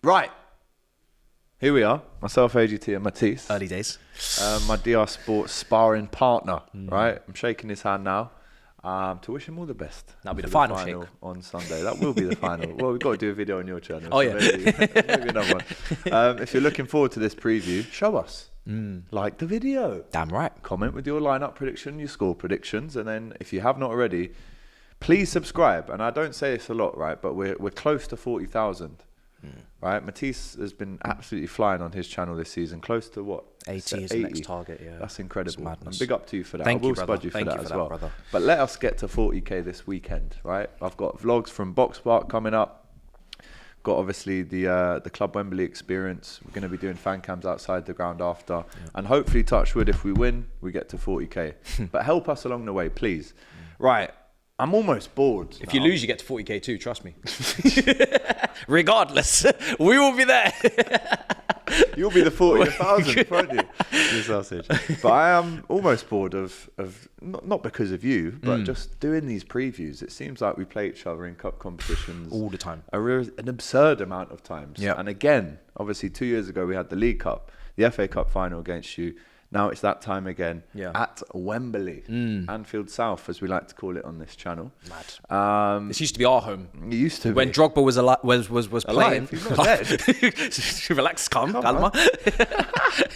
Right. Here we are. Myself, AGT, and Matisse. Early days. My DR Sports sparring partner, right? I'm shaking his hand now to wish him all the best. That'll be the final shake. On Sunday. That will be the final. Well, we've got to do a video on your channel. Oh, so yeah. maybe another one. If you're looking forward to this preview, show us. Like the video. Damn right. Comment with your lineup prediction, your score predictions, and then if you have not already, please subscribe. And I don't say this a lot, right? But we're close to 40,000. Right, Matisse has been absolutely flying on his channel this season. Close to what? 80 is the next target. Yeah, that's incredible. And big up to you for that. Thank I will you, brother. spud you for Thank that you as for well. that, brother. But let us get to 40k this weekend. Right, I've got vlogs from Box Park coming up. Got obviously the Club Wembley experience. We're going to be doing fan cams outside the ground after, and hopefully, touch wood, if we win, we get to 40k. But help us along the way, please. Right. I'm almost bored. If you lose, you get to 40k too, trust me. Regardless, we will be there. You'll be the 40,000, won't you? You sausage. But I am almost bored of not because of you, but just doing these previews. It seems like we play each other in cup competitions all the time. An absurd amount of times. Yeah. And again, obviously 2 years ago, we had the League Cup, the FA Cup final against you. Now it's that time again at Wembley, Anfield South, as we like to call it on this channel. Mad. This used to be our home. It used to be. When Drogba was playing. He's not dead. Relax, calma.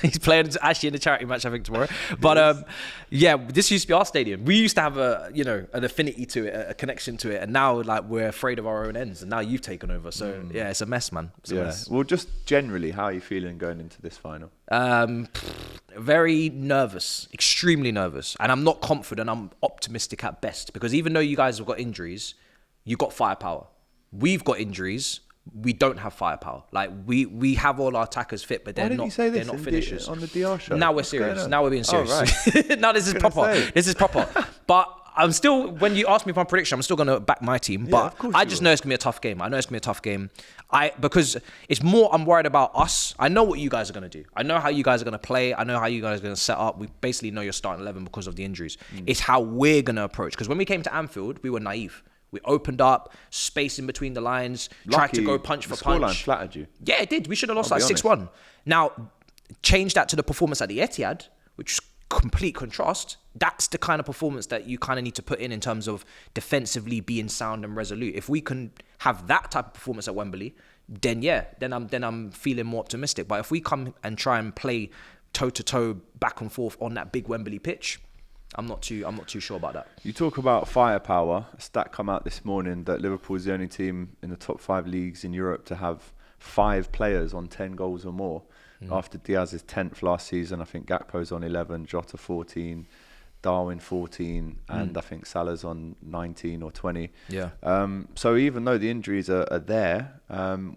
He's playing actually in the charity match, I think, tomorrow. But this used to be our stadium. We used to have an affinity to it, a connection to it, and now like we're afraid of our own ends. And now you've taken over. So yeah, it's a mess, man. It's a mess. Well, just generally, how are you feeling going into this final? Very nervous, extremely nervous, and I'm not confident. I'm optimistic at best because even though you guys have got injuries, you got firepower. We've got injuries. We don't have firepower. Like we have all our attackers fit, but they're not finishers. On the DR show? Now we're serious. Now we're being serious. Oh, right. No, this is proper. This is proper. But I'm still, when you ask me for my prediction, I'm still going to back my team. But I just know it's going to be a tough game. I know it's going to be a tough game. Because it's more, I'm worried about us. I know what you guys are going to do. I know how you guys are going to play. I know how you guys are going to set up. We basically know your starting 11 because of the injuries. It's how we're going to approach. Because when we came to Anfield, we were naive. We opened up, space in between the lines, tried to go punch for punch. The scoreline flattered you. Yeah, it did. We should have lost like 6-1. Now, change that to the performance at the Etihad, which is complete contrast. That's the kind of performance that you kind of need to put in terms of defensively being sound and resolute. If we can have that type of performance at Wembley, then I'm feeling more optimistic. But if we come and try and play toe to toe, back and forth on that big Wembley pitch, I'm not too sure about that. You talk about firepower. A stat come out this morning that Liverpool is the only team in the top 5 leagues in Europe to have 5 players on 10 goals or more. After Diaz's 10th last season, I think Gakpo's on 11, Jota 14, Darwin 14, and I think Salah's on 19 or 20. Yeah. So even though the injuries are there,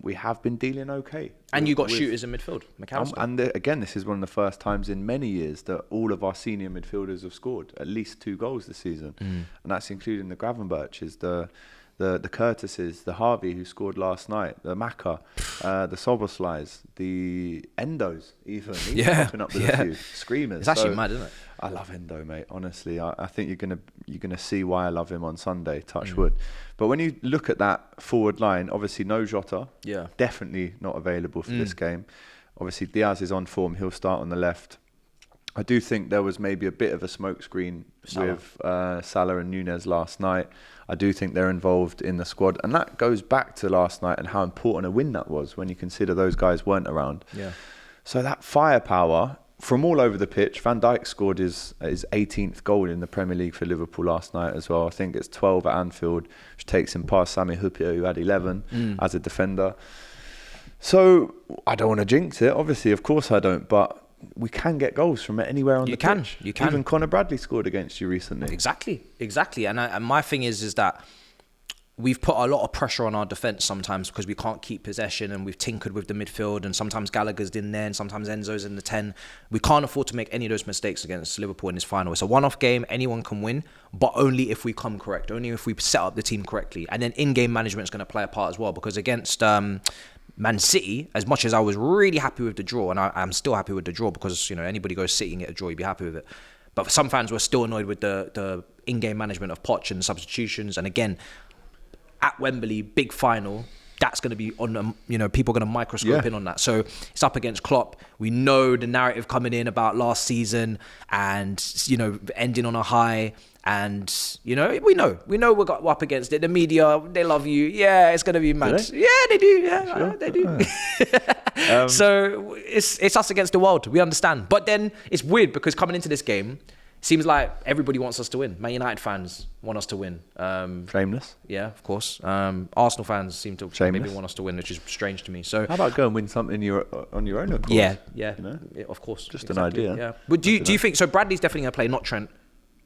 we have been dealing okay. And you got shooters in midfield, McAllister. And again, this is one of the first times in many years that all of our senior midfielders have scored at least 2 goals this season. And that's including the Gravenberches, the Curtises, the Harvey who scored last night, the Maka, the Soboslais, the Endos even. He's popping up with a few screamers. It's actually mad, isn't it? I love Endo, mate. Honestly, I think you're gonna see why I love him on Sunday. Touch wood. But when you look at that forward line, obviously no Jota. Yeah. Definitely not available for this game. Obviously Diaz is on form. He'll start on the left. I do think there was maybe a bit of a smokescreen with Salah and Nunez last night. I do think they're involved in the squad. And that goes back to last night and how important a win that was when you consider those guys weren't around. Yeah. So that firepower from all over the pitch. Van Dijk scored his 18th goal in the Premier League for Liverpool last night as well. I think it's 12 at Anfield, which takes him past Sami Hyypiä, who had 11 as a defender. So I don't want to jinx it. Obviously, of course I don't. But we can get goals from anywhere on the pitch. You can. Even Conor Bradley scored against you recently. Exactly. And my thing is that we've put a lot of pressure on our defence sometimes because we can't keep possession and we've tinkered with the midfield and sometimes Gallagher's in there and sometimes Enzo's in the 10. We can't afford to make any of those mistakes against Liverpool in this final. It's a one-off game. Anyone can win, but only if we come correct, only if we set up the team correctly. And then in-game management is going to play a part as well because against Man City, as much as I was really happy with the draw, and I'm still happy with the draw because, you know, anybody goes City and get a draw, you'd be happy with it. But some fans were still annoyed with the in-game management of Poch and substitutions. And again, at Wembley, big final, that's going to be on, people are going to microscope in on that. So it's up against Klopp. We know the narrative coming in about last season and, ending on a high. And, we know we're up against it. The media, they love you. Yeah, it's going to be mad. Yeah, they do. Yeah, sure. They do. So it's us against the world. We understand. But then it's weird because coming into this game, it seems like everybody wants us to win. Man United fans want us to win. Shameless. Yeah, of course. Arsenal fans seem to maybe want us to win, which is strange to me. So how about go and win something on your own, of course? Yeah, of course. Just exactly. An idea. Yeah. But do you think so? Bradley's definitely going to play, not Trent.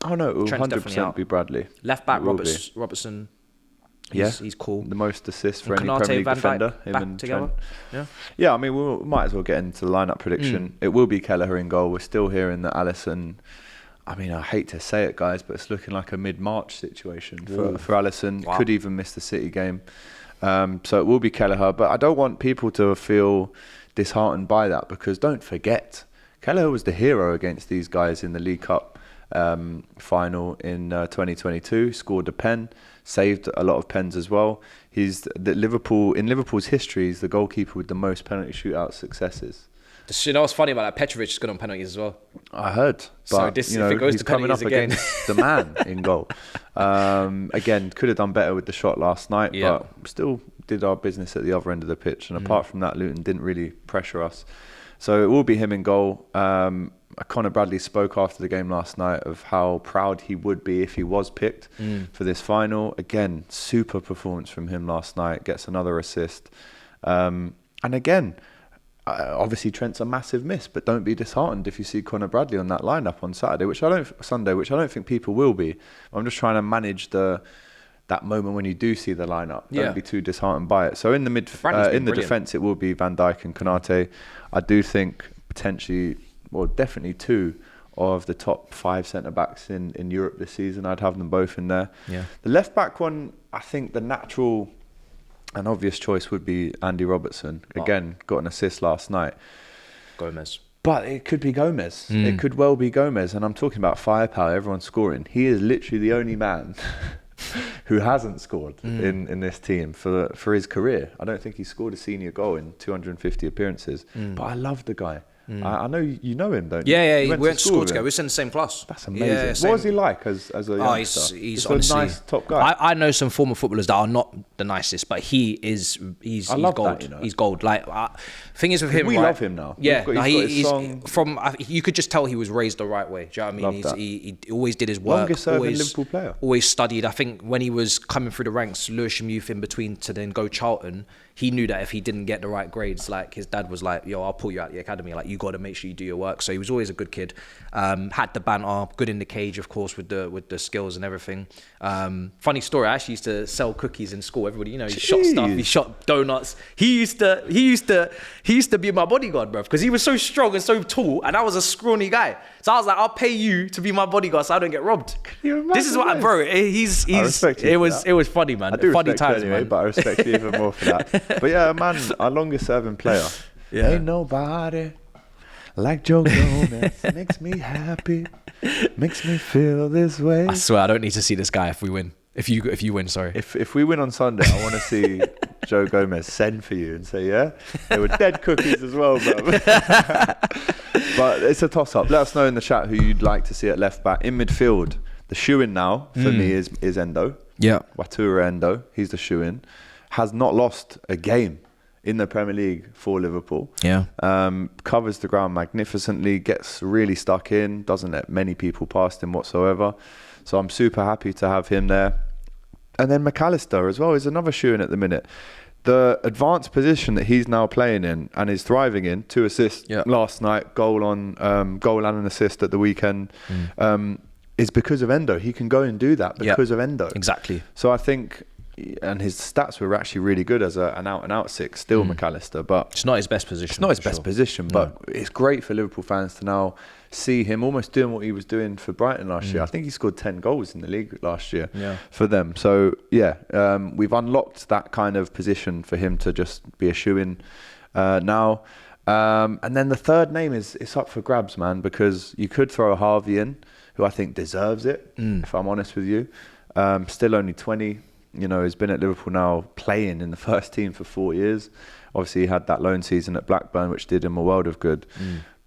Oh no, it will 100% be Bradley. Left back Robertson. He's cool. The most assists for any Premier League defender. Him and together. Trent. Yeah. I mean, we might as well get into the lineup prediction. It will be Kelleher in goal. We're still hearing that Alisson. I mean, I hate to say it, guys, but it's looking like a mid-March situation for Alisson. Wow. Could even miss the City game. So it will be Kelleher, but I don't want people to feel disheartened by that because don't forget, Kelleher was the hero against these guys in the League Cup final in 2022. Scored a pen, saved a lot of pens as well. In Liverpool's history, he's the goalkeeper with the most penalty shootout successes. You know what's funny about that? Petrovic is good on penalties as well. I heard, but if it goes he's to coming up again. against the man in goal. Again, could have done better with the shot last night, but still did our business at the other end of the pitch. And apart from that, Luton didn't really pressure us. So it will be him in goal. Conor Bradley spoke after the game last night of how proud he would be if he was picked for this final. Again, super performance from him last night. Gets another assist. And again, obviously Trent's a massive miss, but don't be disheartened if you see Conor Bradley on that lineup on Sunday, which I don't think people will be. I'm just trying to manage that moment when you do see the lineup. Don't be too disheartened by it. So in the defence, it will be Van Dijk and Konate. I do think potentially, definitely two of the top 5 centre-backs in Europe this season. I'd have them both in there. Yeah. The left-back one, I think the natural and obvious choice would be Andy Robertson. Again, got an assist last night. Gomez. But it could be Gomez. It could well be Gomez. And I'm talking about firepower, everyone's scoring. He is literally the only man who hasn't scored in this team for his career. I don't think he scored a senior goal in 250 appearances. But I love the guy. I know you know him, don't you? Yeah, we went to school together. We were in the same class. That's amazing. Yeah, what was he like as a youngster? He's honestly a nice top guy. I know some former footballers that are not the nicest, but he's gold. That, He's gold. Thing is with him, we love him now. Yeah, he's you could just tell he was raised the right way. Do you know what I mean? He always did his work. Longest serving Liverpool player. Always studied. I think when he was coming through the ranks, Lewisham Youth in between to then go Charlton, he knew that if he didn't get the right grades, like his dad was like, "Yo, I'll pull you out of the academy. Like you got to make sure you do your work." So he was always a good kid. Had the banter, good in the cage, of course, with the skills and everything. Funny story. I actually used to sell cookies in school. Everybody, he shot stuff. He shot donuts. He used to be my bodyguard, bro, because he was so strong and so tall, and I was a scrawny guy. So I was like, I'll pay you to be my bodyguard so I don't get robbed. This is what, bro. It was funny, man. I do funny respect times, you anyway, man. But I respect you even more for that. But yeah, man, our longest serving player. Yeah. Ain't nobody like Joe Gomez. Makes me happy. Makes me feel this way. I swear, I don't need to see this guy if we win. If you win, sorry. If we win on Sunday, I want to see Joe Gomez send for you and say, yeah, they were dead cookies as well, bro. But it's a toss-up. Let us know in the chat who you'd like to see at left back. In midfield, the shoe-in now for me is Endo. Yeah. Wataru Endo. He's the shoe-in. Has not lost a game in the Premier League for Liverpool. Yeah. Covers the ground magnificently, gets really stuck in, doesn't let many people past him whatsoever. So I'm super happy to have him there. And then McAllister as well is another shoe-in at the minute. The advanced position that he's now playing in and is thriving in, 2 assists last night, goal and an assist at the weekend, is because of Endo. He can go and do that because of Endo. Exactly. So I think, and his stats were actually really good as an out-and-out 6, still McAllister, but it's not his best position. It's not his best position, but it's great for Liverpool fans to now see him almost doing what he was doing for Brighton last year. I think he scored 10 goals in the league last year for them. So we've unlocked that kind of position for him to just be a shoe-in now. And then the third name it's up for grabs, man, because you could throw Harvey in, who I think deserves it, if I'm honest with you. Still only 20. He's been at Liverpool now playing in the first team for 4 years. Obviously, he had that loan season at Blackburn, which did him a world of good.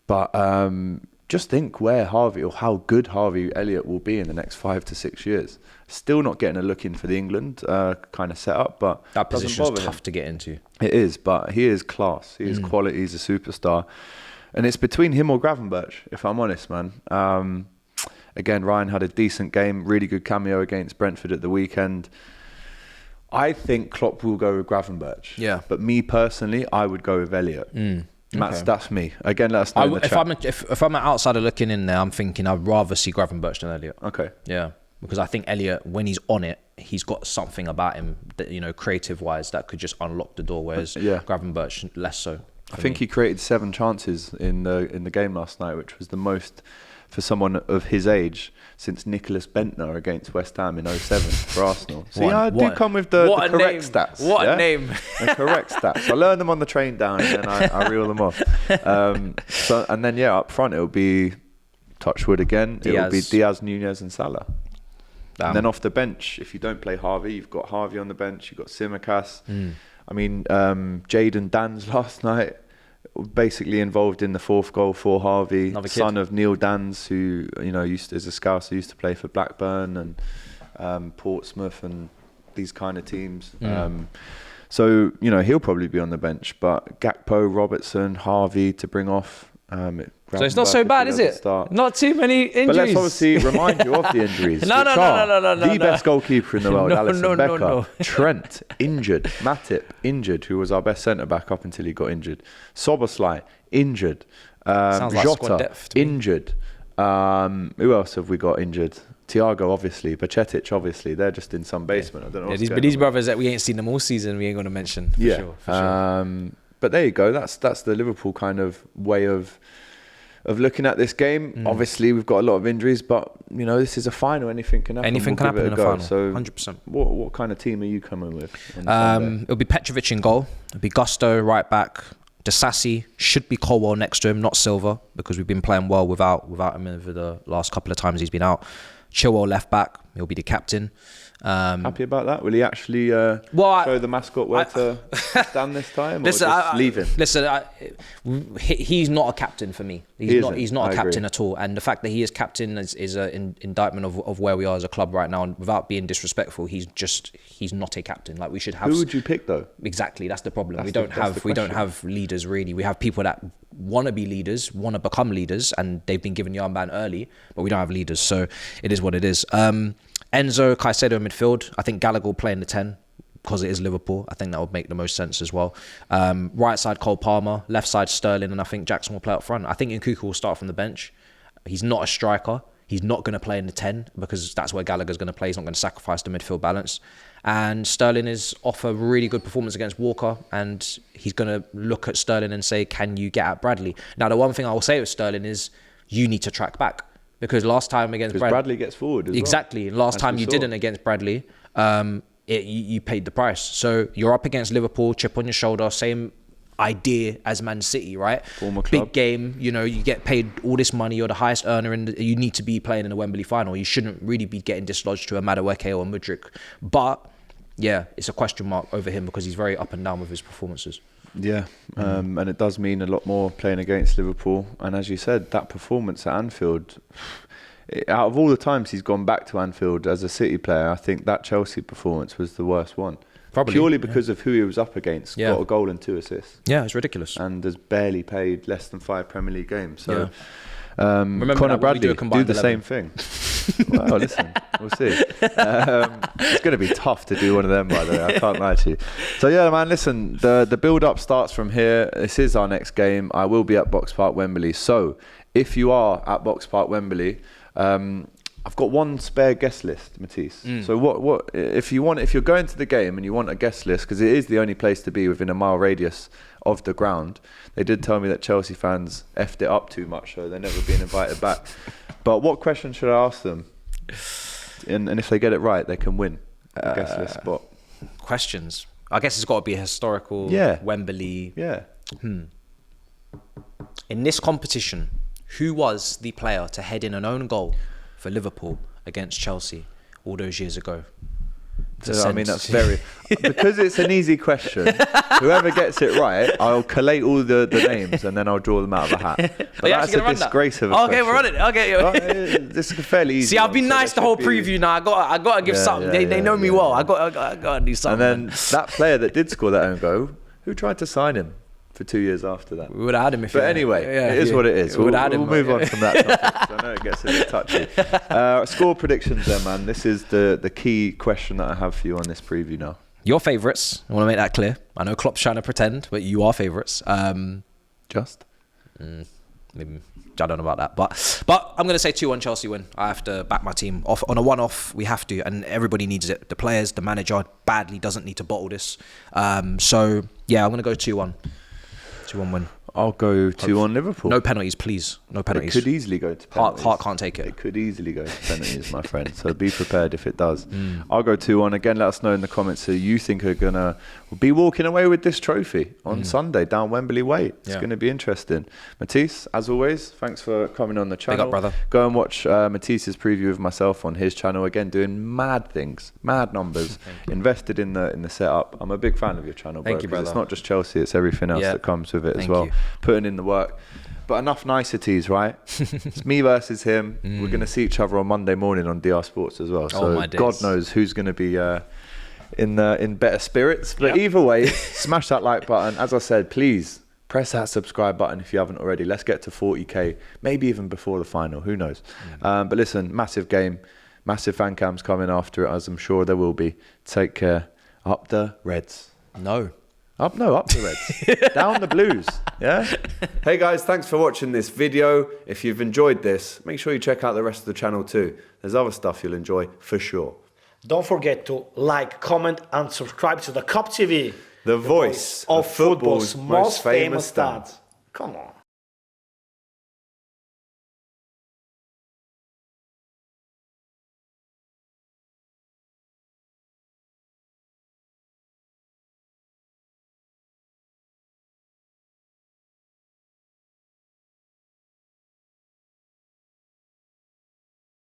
But just think where Harvey, or how good Harvey Elliott will be in the next 5 to 6 years. Still not getting a look in for the England kind of setup, but that position is tough to get into. It is, but he is class. He is quality. He's a superstar. And it's between him or Gravenberch, if I'm honest, man. Again, Ryan had a decent game, really good cameo against Brentford at the weekend. I think Klopp will go with Gravenberch. Yeah. But me personally, I would go with Elliott. That's me. Again, let us know in the chat. If I'm an outsider looking in there, I'm thinking I'd rather see Gravenberch than Elliott. Okay. Yeah. Because I think Elliott, when he's on it, he's got something about him that, creative-wise, that could just unlock the door, whereas Gravenberch, less so. I think he created 7 chances in the game last night, which was the most for someone of his age since Nicholas Bentner against West Ham in 2007 for Arsenal. So I do come with the correct stats. What a name. The correct stats. I learned them on the train down and then I reel them off. And then up front it'll be Touchwood again. It'll be Diaz, Nunez and Salah. And then off the bench, if you don't play Harvey, you've got Harvey on the bench, you've got Tsimikas. I mean, Jadon Danns last night, basically involved in the 4th goal for Harvey, son of Neil Danns, who used as a Scouser, used to play for Blackburn and Portsmouth and these kind of teams. So he'll probably be on the bench, but Gakpo, Robertson, Harvey to bring off. So it's not so bad, is it? Not too many injuries. But let's obviously remind you of the injuries. No. The best goalkeeper in the world, Alisson Becker. Trent, injured. Matip, injured, who was our best centre-back up until he got injured. Soboslai, injured. Sounds like squad Jota, depth to me. injured. Who else have we got injured? Thiago, obviously. Bacetic, obviously. They're just in some basement. I don't know these brothers that we ain't seen them all season, we ain't going to mention. For sure. But there you go. That's the Liverpool kind of way of looking at this game. Obviously, we've got a lot of injuries, but this is a final. Anything can happen. Anything can happen in a final. So, 100%. What kind of team are you coming with? It'll be Petrovic in goal. It'll be Gusto right back. Disasi should be Colwell next to him, not Silva, because we've been playing well without him over the last couple of times he's been out. Chilwell left back. He'll be the captain. Happy about that? Will he actually show the mascot where to stand this time, or just leave him? Listen, he's not a captain for me. He's not a captain at all. And the fact that he is captain is an indictment of where we are as a club right now. And without being disrespectful, he's not a captain. Like, we should have. Who would you pick though? Exactly, that's the problem. We don't have leaders really. We have people that want to be leaders, want to become leaders, and they've been given the armband early, but we don't have leaders. So it is what it is. Enzo, Caicedo in midfield. I think Gallagher will play in the 10 because it is Liverpool. I think that would make the most sense as well. Right side, Cole Palmer. Left side, Sterling. And I think Jackson will play up front. I think Nkunku will start from the bench. He's not a striker. He's not going to play in the 10 because that's where Gallagher's going to play. He's not going to sacrifice the midfield balance. And Sterling is off a really good performance against Walker. And he's going to look at Sterling and say, can you get at Bradley? Now, the one thing I will say with Sterling is you need to track back. Because last time against Bradley gets forward as exactly. well. Last time you didn't against Bradley, you paid the price. So you're up against Liverpool, chip on your shoulder, same idea as Man City, right? Former club. Big game, you get paid all this money, you're the highest earner, and you need to be playing in the Wembley final. You shouldn't really be getting dislodged to a Madueke or a Mudryk. But yeah, it's a question mark over him because he's very up and down with his performances. Yeah, and it does mean a lot more playing against Liverpool. And as you said, that performance at Anfield, out of all the times he's gone back to Anfield as a City player, I think that Chelsea performance was the worst one. Probably, purely because of who he was up against. Got a goal and 2 assists. Yeah, it's ridiculous. And has barely played less than 5 Premier League games. So Conor Bradley do the same thing. Well, listen, we'll see. It's going to be tough to do one of them, by the way. I can't lie to you. So yeah, man, listen, the build-up starts from here. This is our next game. I will be at Box Park Wembley. So if you are at Box Park Wembley, I've got one spare guest list, Matisse. So what if you're going to the game and you want a guest list, because it is the only place to be within a mile radius of the ground. They did tell me that Chelsea fans effed it up too much, so they're never being invited back. But what question should I ask them? And if they get it right, they can win a guest list spot. Questions. I guess it's got to be a historical Wembley. Yeah. In this competition, who was the player to head in an own goal for Liverpool against Chelsea all those years ago? I mean, that's very... because it's an easy question, whoever gets it right, I'll collate all the names and then I'll draw them out of a hat. But that's a disgrace of a question. Okay, we're on it. Okay. This is fairly easy. See, I've been nice the whole preview now. I got to give something. They know me well. I got to do something. And then that player that did score that own goal, who tried to sign him for 2 years after that? We would have had him if. But anyway, it is what it is. We'll move on from that topic. I know it gets a bit touchy. Score predictions then, man. This is the key question that I have for you on this preview now. Your favourites. I want to make that clear. I know Klopp's trying to pretend, but you are favourites. Just? Maybe, I don't know about that. But I'm going to say 2-1 Chelsea win. I have to back my team. On a one-off, we have to. And everybody needs it. The players, the manager badly doesn't need to bottle this. So, yeah, I'm going to go 2-1. 2-1 win. I'll go 2-1 Liverpool. No penalties, please. No penalties. It could easily go to penalties. Heart can't take it. It could easily go to penalties, my friend. So be prepared if it does. I'll go 2-1. Again, let us know in the comments who you think are going to be walking away with this trophy on Sunday down Wembley Way. It's going to be interesting. Matisse, as always, thanks for coming on the channel. Big up, brother. Go and watch Matisse's preview of myself on his channel. Again, doing mad things, mad numbers, invested in the setup. I'm a big fan of your channel, bro. Thank you, brother. It's not just Chelsea, it's everything else that comes with it as well. Putting in the work. But enough niceties, right? It's me versus him. We're going to see each other on Monday morning on DR Sports as well. So God knows who's going to be in better spirits. But either way, smash that like button. As I said, please press that subscribe button if you haven't already. Let's get to 40k, maybe even before the final. Who knows? But listen, massive game, massive fan cams coming after it, as I'm sure there will be. Take care. Up the Reds. Up the Reds. Down the Blues. Yeah? Hey guys, thanks for watching this video. If you've enjoyed this, make sure you check out the rest of the channel too. There's other stuff you'll enjoy for sure. Don't forget to like, comment and subscribe to the Kop TV. The voice of football's most famous dads. Come on.